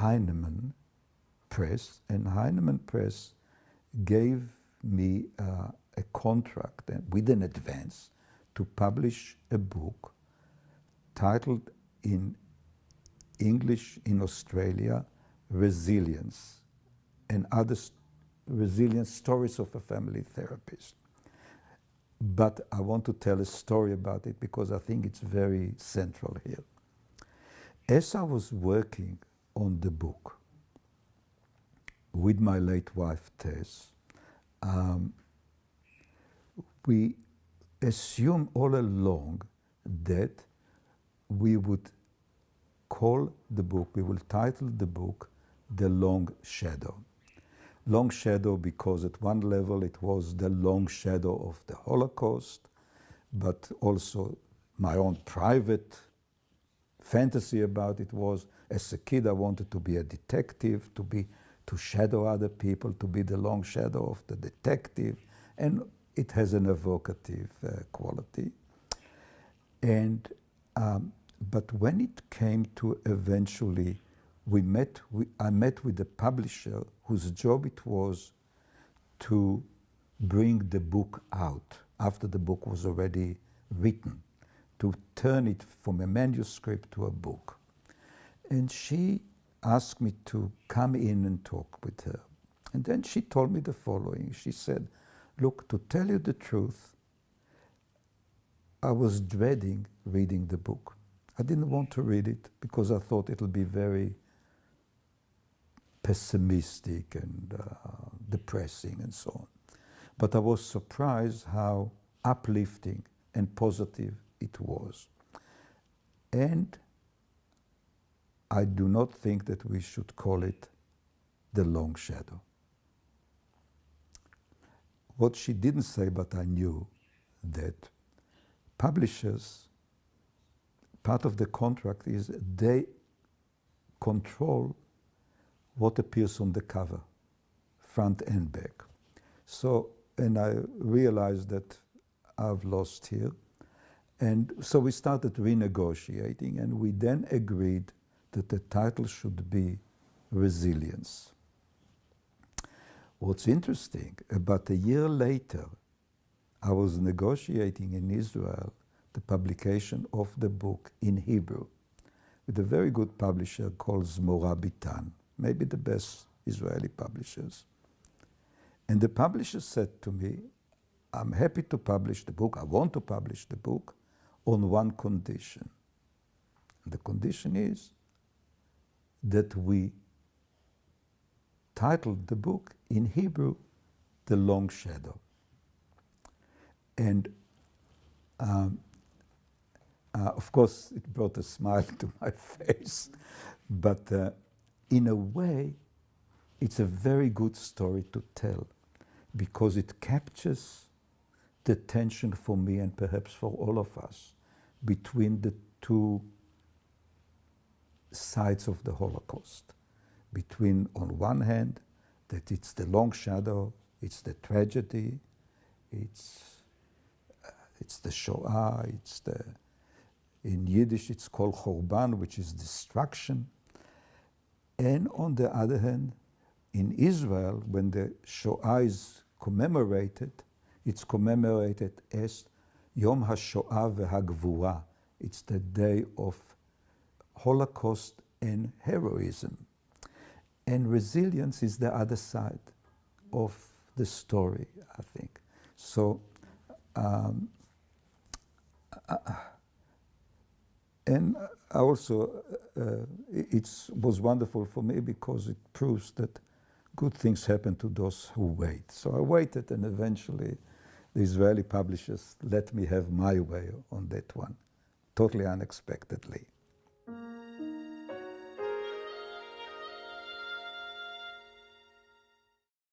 Heinemann Press, and Heinemann Press gave me a contract with an advance to publish a book titled in English in Australia, Resilience, and other resilience stories of a family therapist. But I want to tell a story about it because I think it's very central here. As I was working on the book with my late wife Tess, we assumed all along that we would call the book, we will title the book, The Long Shadow. Long Shadow because at one level it was the long shadow of the Holocaust, but also my own private fantasy about it was, as a kid I wanted to be a detective, to shadow other people, to be the long shadow of the detective, and it has an evocative quality. And but when it came to eventually, I met with the publisher whose job it was to bring the book out after the book was already written, to turn it from a manuscript to a book. And she asked me to come in and talk with her. And then she told me the following. She said, look, to tell you the truth, I was dreading reading the book. I didn't want to read it because I thought it'll be very pessimistic and depressing and so on. But I was surprised how uplifting and positive it was. And I do not think that we should call it The Long Shadow. What she didn't say, but I knew, that publishers, part of the contract is they control what appears on the cover, front and back. So, and I realized that I've lost here. And so we started renegotiating, and we then agreed that the title should be Resilience. What's interesting, about a year later, I was negotiating in Israel the publication of the book in Hebrew with a very good publisher called Zmora Bitan, maybe the best Israeli publishers. And the publisher said to me, I'm happy to publish the book, I want to publish the book on one condition. And the condition is that we titled the book in Hebrew, The Long Shadow. And of course, it brought a smile to my face, but in a way, it's a very good story to tell because it captures the tension for me and perhaps for all of us between the two sides of the Holocaust. Between, on one hand, that it's the long shadow, it's the tragedy, it's the Shoah, in Yiddish it's called Chorban, which is destruction. And on the other hand, in Israel, when the Shoah is commemorated, it's commemorated as Yom HaShoah VeHaGvura. It's the day of Holocaust and heroism. And resilience is the other side of the story, I think. So, and also, it was wonderful for me because it proves that good things happen to those who wait. So I waited, and eventually the Israeli publishers let me have my way on that one, totally unexpectedly.